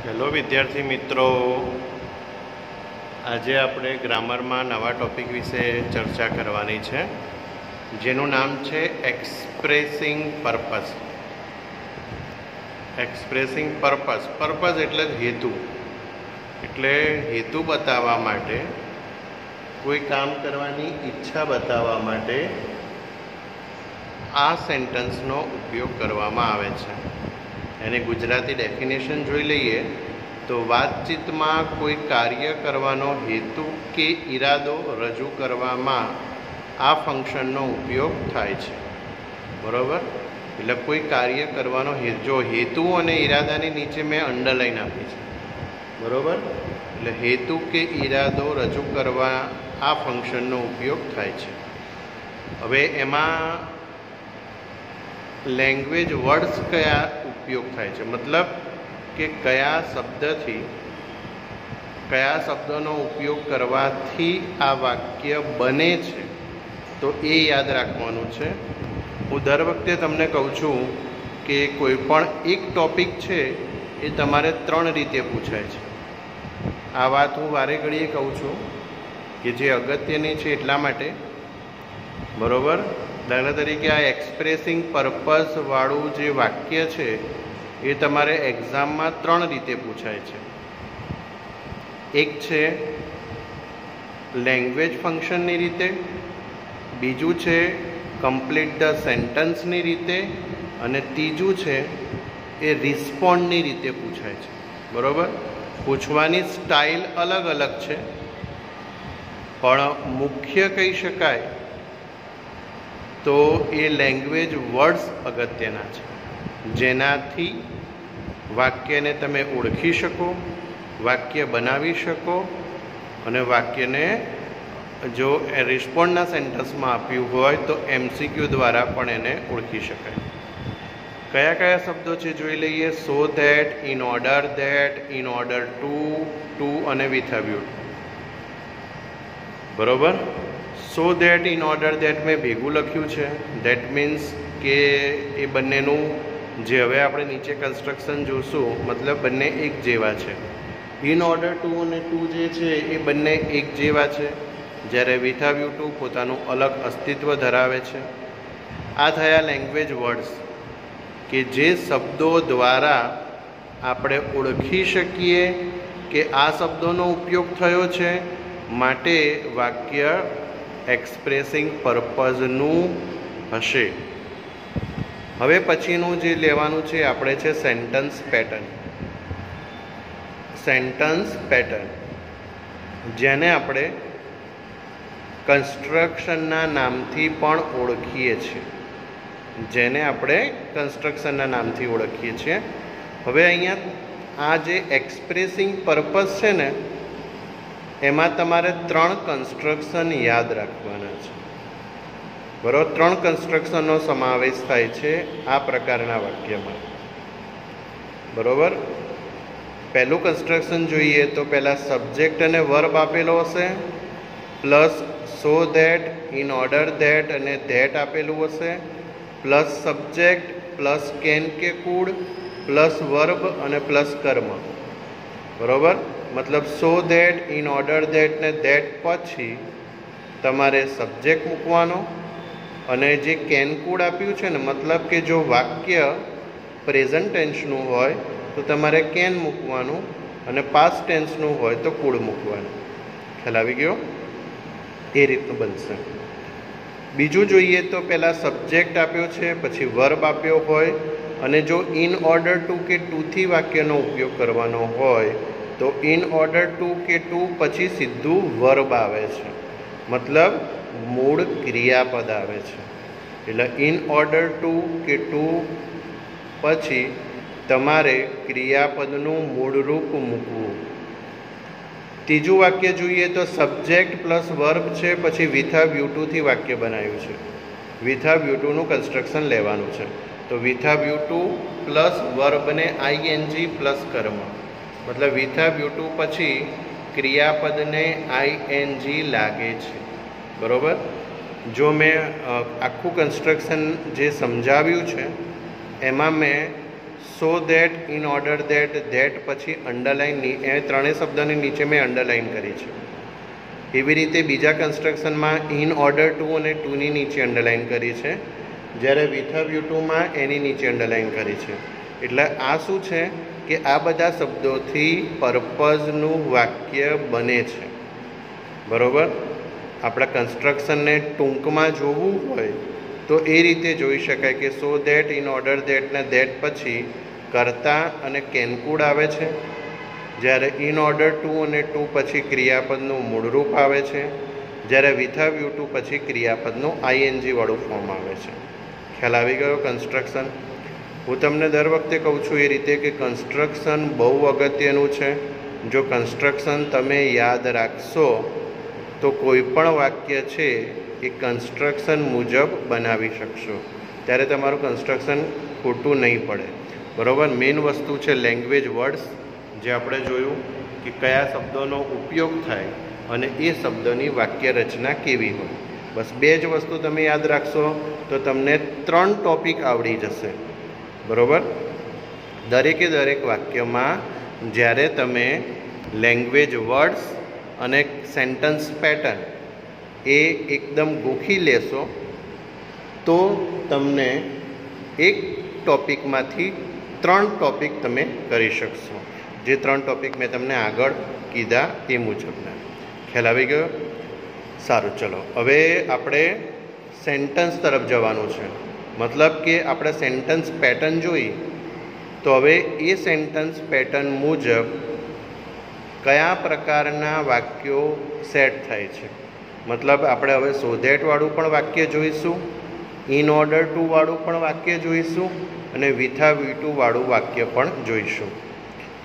Hello વિદ્યાર્થી મિત્રો, આજે આપણે ગ્રામરમાં નવા ટોપિક વિશે ચર્ચા કરવાની છે, જેનું નામ છે expressing purpose. Expressing purpose. Purpose એટલે હેતુ. એટલે હેતુ બતાવવા માટે, કોઈ કામ કરવાની ઈચ્છા બતાવવા માટે આ સેન્ટેન્સનો ઉપયોગ કરવામાં આવે છે. એની ગુજરાતી ડેફિનેશન જોઈ લઈએ તો વાતચીતમાં કોઈ કાર્ય કરવાનો હેતુ કે ઈરાદો રજૂ કરવામાં આ ફંક્શનનો ઉપયોગ થાય છે. બરાબર? એટલે કોઈ કાર્ય કરવાનો જો હેતુ અને ઈરાદાની નીચે મેં અંડરલાઈન આપી છે. બરાબર? એટલે હેતુ કે ઈરાદો રજૂ કરવા આ ફંક્શનનો ઉપયોગ થાય છે. હવે એમાં લેંગ્વેજ વર્ડ્સ કયા ઉપયોગ થાય છે, મતલબ કે કયા શબ્દોનો ઉપયોગ કરવાથી આ વાક્ય બને છે, તો એ યાદ રાખવાનું છે. હું દર વખતે તમને કહું છું કે કોઈ પણ એક ટૉપિક છે એ તમારે 3 રીતે પૂછાય છે. આ વાત હું વારે ઘડીએ કહું છું કે જે અગત્યની છે એટલા માટે. બરાબર? દાખલા તરીકે આ એક્સપ્રેસિંગ પર્પસ વાળું જે વાક્ય છે એ તમારે એક્ઝામમાં 3 રીતે પૂછાય છે. એક છે લેંગ્વેજ ફંક્શનની રીતે, બીજું છે કમ્પ્લીટ ધ સેન્ટન્સની રીતે, અને ત્રીજું છે એ રિસ્પોન્ડની રીતે પૂછાય છે. બરાબર? પૂછવાની સ્ટાઇલ અલગ અલગ છે, પણ મુખ્ય કહી શકાય તો એ લેંગ્વેજ વર્ડ્સ અગત્યના છે, જેનાથી વાક્યને તમે ઓળખી શકો, વાક્ય બનાવી શકો, અને વાક્યને જો રિસ્પોન્ડના સેન્ટેન્સમાં આપ્યું હોય તો MCQ દ્વારા પણ એને ઓળખી શકાય. કયા કયા શબ્દો છે જોઈ લઈએ. So that, in order that, in order to અને વિથ અ વ્યૂ. બરોબર? So that, in order that મેં ભેગું લખ્યું છે. ધેટ મીન્સ કે એ બંનેનું જે હવે આપણે નીચે કન્સ્ટ્રક્શન જોશું, મતલબ બંને એક જેવા છે. ઇન ઓર્ડર ટુ અને ટુ જે છે એ બંને એક જેવા છે, જ્યારે વિથ અ વ્યૂ ટુ પોતાનું અલગ અસ્તિત્વ ધરાવે છે. આ થયા લેંગ્વેજ વર્ડ્સ કે જે શબ્દો દ્વારા આપણે ઓળખી શકીએ કે આ શબ્દોનો ઉપયોગ થયો છે, માટે વાક્ય એક્સપ્રેસિંગ પર્પઝનું હશે. હવે પછીનું જે લેવાનું છે આપણે છે સેન્ટન્સ પેટર્ન. સેન્ટન્સ પેટર્ન, જેને આપણે કન્સ્ટ્રક્શનના નામથી પણ ઓળખીએ છીએ. હવે અહીંયા આ જે એક્સપ્રેસિંગ પર્પસ છે ને, એમાં તમારે 3 કન્સ્ટ્રક્શન યાદ રાખવાના છે. બરાબર? 3 કન્સ્ટ્રક્શનનો સમાવેશ થાય છે આ પ્રકારના વાક્યમાં. બરાબર? પહેલું કન્સ્ટ્રક્શન જોઈએ તો પહેલાં સબ્જેક્ટ અને વર્બ આપેલો હશે, plus so that, in order that અને ધેટ આપેલું હશે, પ્લસ સબ્જેક્ટ, પ્લસ કેન કે કુડ, પ્લસ વર્બ અને પ્લસ કર્મ. બરાબર? મતલબ so that, in order that ને ધેટ પછી તમારે સબ્જેક્ટ મૂકવાનો, અને જે કેન કુડ આપ્યું છે ને, મતલબ કે જો વાક્ય પ્રેઝન્ટ ટેન્સનું હોય તો તમારે કેન મૂકવાનું, અને પાસ્ટ ટેન્સનું હોય તો કુડ મૂકવાનું. ખ્યાલ આવી ગયો? એ રીતનું બનશે. બીજું જોઈએ તો પહેલાં સબ્જેક્ટ આપ્યો છે, પછી વર્બ આપ્યો હોય, અને જો ઇન ઓર્ડર ટુ કે ટુથી વાક્યનો ઉપયોગ કરવાનો હોય તો ઇન ઓર્ડર ટુ કે ટુ પછી સીધું વર્બ આવે છે, મતલબ મૂળ ક્રિયાપદ આવે છે. એટલે ઇન ઓર્ડર ટુ કે ટુ પછી તમારે ક્રિયાપદનું મૂળરૂપ મૂકવું. ત્રીજું વાક્ય જોઈએ તો સબ્જેક્ટ પ્લસ વર્બ છે, પછી વિથ અ વ્યૂ ટુથી વાક્ય બનાવ્યું છે. વિથ અ વ્યૂ ટુનું કન્સ્ટ્રક્શન લેવાનું છે. તો with a view to plus વર્બને ING પ્લસ કર્મ, મતલબ વિથ અ વ્યૂ ટુ પછી ક્રિયાપદને ING લાગે છે. બરાબર? જો મેં આખું કન્સ્ટ્રક્શન જે સમજાવ્યું છે એમાં મેં સો that, in order that, that પછી અંડરલાઇન, એ ત્રણેય શબ્દની નીચે મેં અંડરલાઇન કરી છે. એવી રીતે બીજા કન્સ્ટ્રક્શનમાં ઇન ઓર્ડર ટુ અને ટુની નીચે અંડરલાઇન કરી છે, જ્યારે વિથ અ વ્યૂ ટુમાં એની નીચે અંડરલાઇન કરી છે. એટલે આ શું છે કે આ બધા શબ્દોથી પર્પઝનું વાક્ય બને છે. બરાબર. આપણા કન્સ્ટ્રક્શનને ટૂંકમાં જોવું હોય તો એ રીતે જોઈ શકાય કે સો દેટ, ઇન ઓર્ડર દેટના દેટ પછી કર્તા અને કેનકુડ આવે છે, જ્યારે ઇન ઓર્ડર ટુ અને ટુ પછી ક્રિયાપદનું મૂળરૂપ આવે છે, જ્યારે વિથ અ વ્યૂ ટુ પછી ક્રિયાપદનું આઈએનજી વાળું ફોર્મ આવે છે. ખ્યાલ આવી ગયો કન્સ્ટ્રક્શન? હું તમને દર વખતે કહું છું એ રીતે કે કન્સ્ટ્રક્શન બહુ અગત્યનું છે. જો કન્સ્ટ્રક્શન તમે યાદ રાખશો તો કોઈ પણ વાક્ય છે એ કન્સ્ટ્રક્શન મુજબ બનાવી શકશો, ત્યારે તમારું કન્સ્ટ્રક્શન ખોટું નહીં પડે. બરાબર. મેઇન વસ્તુ છે લેંગ્વેજ વર્ડ્સ, જે આપણે જોયું કે કયા શબ્દોનો ઉપયોગ થાય અને એ શબ્દોની વાક્ય રચના કેવી હોય. બસ બે જ વસ્તુ તમે યાદ રાખશો તો તમને 3 ટોપિક આવડી જશે. બરાબર. દરેકે દરેક વાક્યમાં જ્યારે તમે લેંગ્વેજ વર્ડ્સ અને સેન્ટન્સ પેટર્ન એ એકદમ ગોખી લેશો તો તમને એક ટોપિકમાંથી 3 ટોપિક તમે કરી શકશો, જે 3 ટોપિક મેં તમને આગળ કીધા એ મુજબના. ખ્યાલ આવી ગયો? સારું, ચલો હવે આપણે સેન્ટન્સ તરફ જવાનું છે. મતલબ કે આપણે સેન્ટન્સ પેટર્ન જોઈ તો હવે એ સેન્ટન્સ પેટર્ન મુજબ કયા પ્રકારના વાક્યો સેટ થાય છે. મતલબ આપણે હવે સો ધેટ વાળું પણ વાક્ય જોઈશું, ઇન ઓર્ડર ટુ વાળું પણ વાક્ય જોઈશું અને વિથ અ વ્યૂ ટુ વાળું વાક્ય પણ જોઈશું.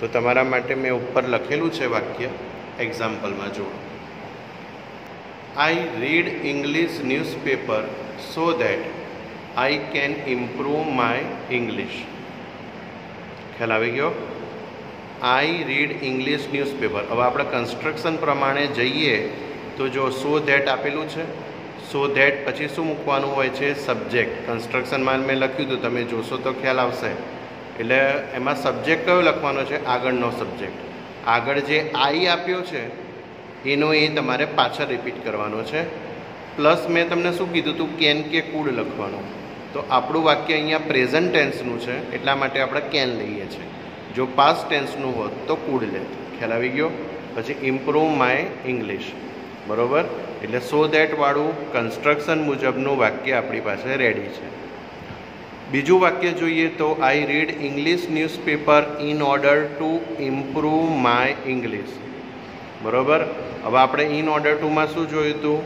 તો તમારા માટે મેં ઉપર લખેલું છે વાક્ય, એક્ઝામ્પલમાં જુઓ. આઈ read English newspaper so that I can improve my English. ખ્યાલ આવી ગયો? આઈ રીડ ઇંગ્લિશ ન્યૂઝપેપર. હવે આપણે કન્સ્ટ્રક્શન પ્રમાણે જઈએ તો જો સો ધેટ આપેલું છે, સો ધેટ પછી શું મૂકવાનું હોય છે? સબ્જેક્ટ. કન્સ્ટ્રક્શનમાં મેં લખ્યું હતું, તમે જોશો તો ખ્યાલ આવશે. એટલે એમાં સબ્જેક્ટ કયો લખવાનો છે? આગળનો સબ્જેક્ટ. આગળ જે આઈ આપ્યો છે એનો એ તમારે પાછળ રિપીટ કરવાનો છે. પ્લસ મેં તમને શું કીધું હતું? કેન કે કુડ લખવાનું. તો આપણું વાક્ય અહીંયા પ્રેઝન્ટ ટેન્સનું છે એટલા માટે આપણે કેન લઈએ છીએ. જો પાસ્ટ ટેન્સનું હોત તો કુડ લેત. ખ્યાલ આવી ગયો? પછી ઇમ્પ્રૂવ માય ઇંગ્લિશ. બરાબર. એટલે સો દેટ વાળું કન્સ્ટ્રક્શન મુજબનું વાક્ય આપણી પાસે રેડી છે. બીજું વાક્ય જોઈએ તો આઈ read English newspaper in order to improve my English. બરાબર. હવે આપણે ઇન ઓર્ડર ટુમાં શું જોયું હતું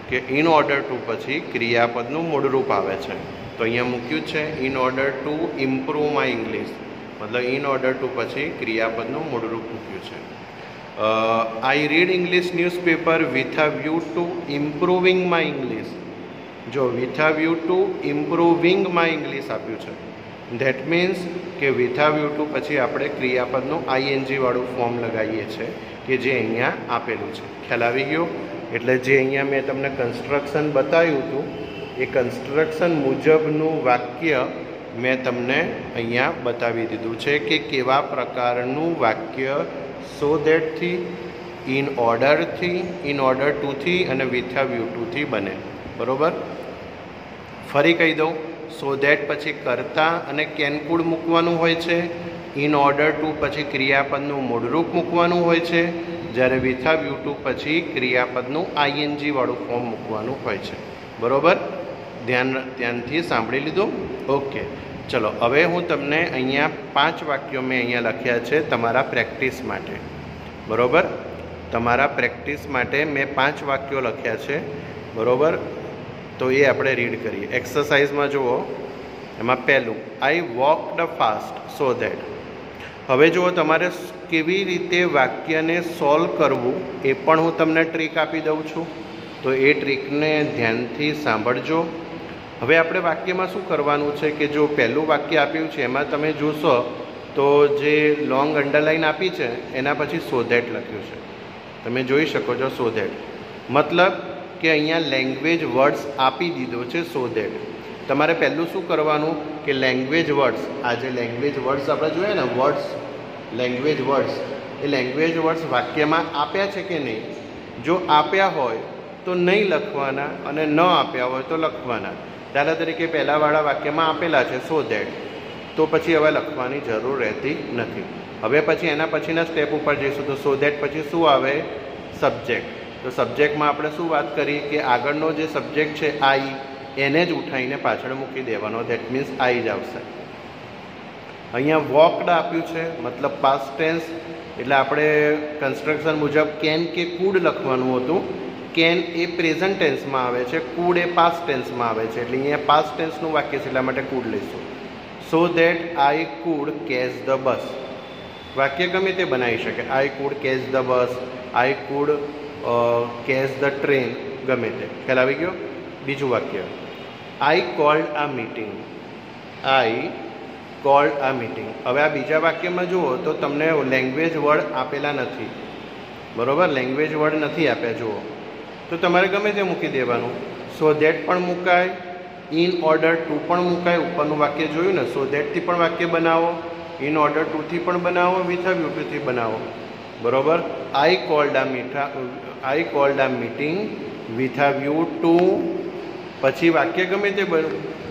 કે ઇન ઓર્ડર ટુ પછી ક્રિયાપદનું મૂળરૂપ આવે છે. તો અહીંયા મૂક્યું છે in order to improve my English. મતલબ ઇન ઓર્ડર ટુ પછી ક્રિયાપદનું મૂળરૂપ મૂક્યું છે. I read English newspaper with a view to improving my English. જો with a view to improving my English આપ્યું છે, ધેટ મીન્સ કે વિથ અ વ્યૂ ટુ પછી આપણે ક્રિયાપદનું આઈએનજી વાળું ફોર્મ લગાવીએ છીએ કે જે અહીંયા આપેલું છે. ખ્યાલ આવી ગયો? એટલે જે અહીંયા મેં તમને કન્સ્ટ્રક્શન બતાવ્યું હતું એ કન્સ્ટ્રક્શન મુજબનું વાક્ય મેં તમને અહીંયા બતાવી દીધું છે કે કેવા પ્રકારનું વાક્ય સો દેટથી, ઇન ઓર્ડરથી, ઇન ઓર્ડર ટુથી અને વિથ અ વ્યૂ ટુથી બને. બરાબર. ફરી કહી દઉં, સો દેટ પછી કર્તા અને કેનકુડ મૂકવાનું હોય છે, ઇન ઓર્ડર ટુ પછી ક્રિયાપદનું મૂળરૂપ મૂકવાનું હોય છે, જ્યારે વિથ અ વ્યૂ ટુ પછી ક્રિયાપદનું આઈએનજી વાળું ફોર્મ મૂકવાનું હોય છે. બરાબર. ધ્યાનથી સાંભળી લીધું? ઓકે. ચલો હવે હું તમને અહીંયા 5 વાક્યો મેં અહીંયા લખ્યા છે તમારા પ્રેક્ટિસ માટે. બરાબર. તમારા પ્રેક્ટિસ માટે મેં 5 વાક્યો લખ્યા છે. બરાબર. તો એ આપણે રીડ કરીએ. એક્સરસાઇઝમાં જુઓ, એમાં પહેલું આઈ વોકડ ફાસ્ટ સો ધેટ. હવે જુઓ, તમારે કેવી રીતે વાક્યને સોલ્વ કરવું એ પણ હું તમને ટ્રીક આપી દઉં છું. તો એ ટ્રીકને ધ્યાનથી સાંભળજો. હવે આપણે વાક્યમાં શું કરવાનું છે કે જો પહેલું વાક્ય આપ્યું છે એમાં તમે જોશો તો જે લોંગ અંડરલાઇન આપી છે એના પછી સો ધેટ લખ્યું છે. તમે જોઈ શકો છો સો ધેટ. મતલબ કે અહીંયા લેંગ્વેજ વર્ડ્સ આપી દીધો છે સો ધેટ. તમારે પહેલું શું કરવાનું કે લેંગ્વેજ વર્ડ્સ, આ જે લેંગ્વેજ વર્ડ્સ આપણે જોઈએ ને વર્ડ્સ, લેંગ્વેજ વર્ડ્સ, એ લેંગ્વેજ વર્ડ્સ વાક્યમાં આપ્યા છે કે નહીં. જો આપ્યા હોય તો નહીં લખવાના અને ન આપ્યા હોય તો લખવાના. દાખલા તરીકે પહેલાંવાળા વાક્યમાં આપેલા છે સો ધેટ, તો પછી હવે લખવાની જરૂર રહેતી નથી. હવે પછી એના પછીના સ્ટેપ ઉપર જઈશું. તો સો ધેટ પછી શું આવે? સબ્જેક્ટ. તો સબ્જેક્ટમાં આપણે શું વાત કરી કે આગળનો જે સબ્જેક્ટ છે આઈ, એને જ ઉઠાવીને પાછળ મૂકી દેવાનો. દેટ મીન્સ આઈ જ આવશે. અહીંયા વોકડ આપ્યું છે, મતલબ પાસ્ટ ટેન્સ, એટલે આપણે કન્સ્ટ્રક્શન મુજબ કેન કે કુડ લખવાનું હતું. કેન એ પ્રેઝન્ટ ટેન્સમાં આવે છે, કુડ એ પાસ્ટ ટેન્સમાં આવે છે, એટલે અહીંયા પાસ્ટ ટેન્સનું વાક્ય છે એટલા માટે કુડ લઈશું. So that I could catch the bus. વાક્ય ગમે તે બનાવી શકે. I could catch the bus, I could catch the train, ગમે તે. ખ્યાલ આવી ગયો? બીજું વાક્ય, આઈ કોલ્ડ આ મીટિંગ. આઈ કોલ્ડ આ મીટિંગ. હવે આ બીજા વાક્યમાં જુઓ તો તમને લેંગ્વેજ વર્ડ આપેલા નથી, બરાબર? લેંગ્વેજ વર્ડ નથી આપ્યા જુઓ, તો તમારે ગમે તે મૂકી દેવાનું. સો ધેટ પણ મુકાય, ઇન ઓર્ડર ટુ પણ મુકાય. ઉપરનું વાક્ય જોયું ને, સો ધેટથી પણ વાક્ય બનાવો, ઇન ઓર્ડર ટુથી પણ બનાવો, વિથ અ વ્યૂ ટુથી બનાવો, બરાબર? આઈ કોલ્ડ આ meeting with a view to, પછી વાક્ય ગમે તે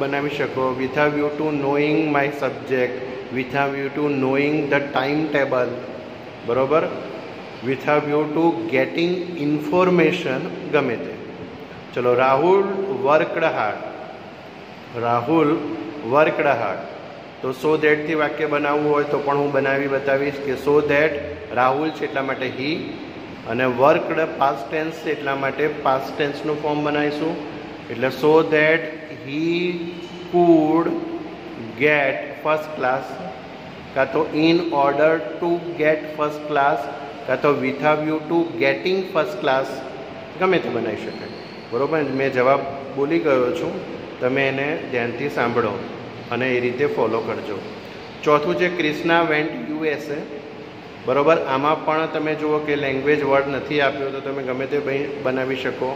બનાવી શકો. With a view to knowing my subject, with a view to knowing the time table, બરાબર? With a view to getting information, ગમે તે. ચલો, Rahul worked hard. Rahul worked hard. તો સો ધેટથી વાક્ય બનાવવું હોય તો પણ હું બનાવી બતાવીશ કે સો ધેટ રાહુલ છે એટલા માટે હી, અને વર્કડ પાસ્ટ ટેન્સ છે એટલા માટે પાસ્ટ ટેન્સનું ફોર્મ બનાવીશું. એટલે so that he could get first class, કાં તો in order to get first class, કાં તો with a view to getting first class, ગમે તે બનાવી શકાય, બરાબર? મેં જવાબ બોલી ગયો છું, તમે એને ધ્યાનથી સાંભળો અને એ રીતે ફોલો કરજો. ચોથું છે ક્રિષ્ના વેન્ટ યુએસએ, બરાબર? આમાં પણ તમે જુઓ કે લેંગ્વેજ વર્ડ નથી આપ્યો તો તમે ગમે તે બનાવી શકો.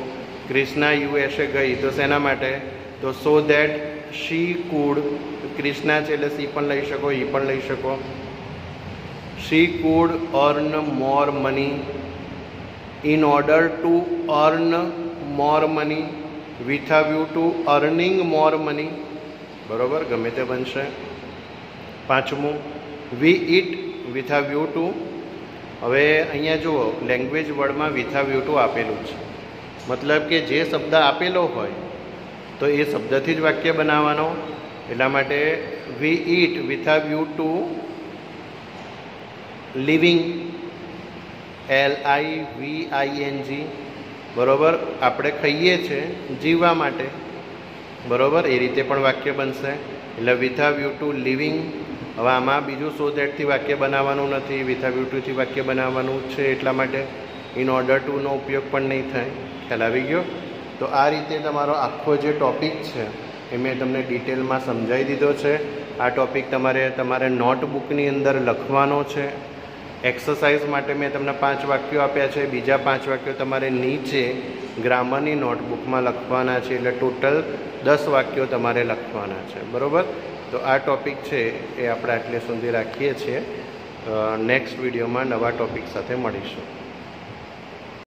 ક્રિષ્ના યુએસએ ગઈ, તો શેના માટે? તો so that she could, Krishna છે એટલે સી પણ લઈ શકો, ઈ પણ લઈ શકો. She could earn more money, in order to earn more money, with a view to earning more money, બરાબર? ગમે તે બનશે. પાંચમું, we eat with a view to. હવે અહીંયા જુઓ, લેંગ્વેજ વર્ડમાં વિથ અ વ્યૂ ટુ આપેલું છે, મતલબ કે જે શબ્દ આપેલો હોય તો એ શબ્દથી જ વાક્ય બનાવવાનો. એટલા માટે we eat with a view to living, LIVING, બરાબર? આપણે ખાઈએ છીએ જીવવા માટે, બરાબર? એ રીતે પણ વાક્ય બનશે. એટલે with a view to living. હવે આમાં બીજું સો ધેટથી વાક્ય બનાવવાનું નથી, વિથ અ વ્યૂ ટુથી વાક્ય બનાવવાનું છે, એટલા માટે ઇન ઓર્ડર ટુનો ઉપયોગ પણ નહીં થાય. ખ્યાલ આવી ગયો? તો આ રીતે તમારો આખો જે ટૉપિક છે એ મેં તમને ડિટેલમાં સમજાવી દીધો છે. આ ટૉપિક તમારે નોટબુકની અંદર લખવાનો છે. એક્સરસાઇઝ માટે મેં તમને 5 વાક્યો આપ્યા છે, બીજા 5 વાક્યો તમારે નીચે ગ્રામરની નોટબુકમાં લખવાના છે, એટલે ટોટલ 10 વાક્યો તમારે લખવાના છે, બરાબર? તો આ ટૉપિક છે એ આપણે આટલે સુધી રાખીએ છીએ. નેક્સ્ટ વિડીયોમાં નવા ટૉપિક સાથે મળીશું.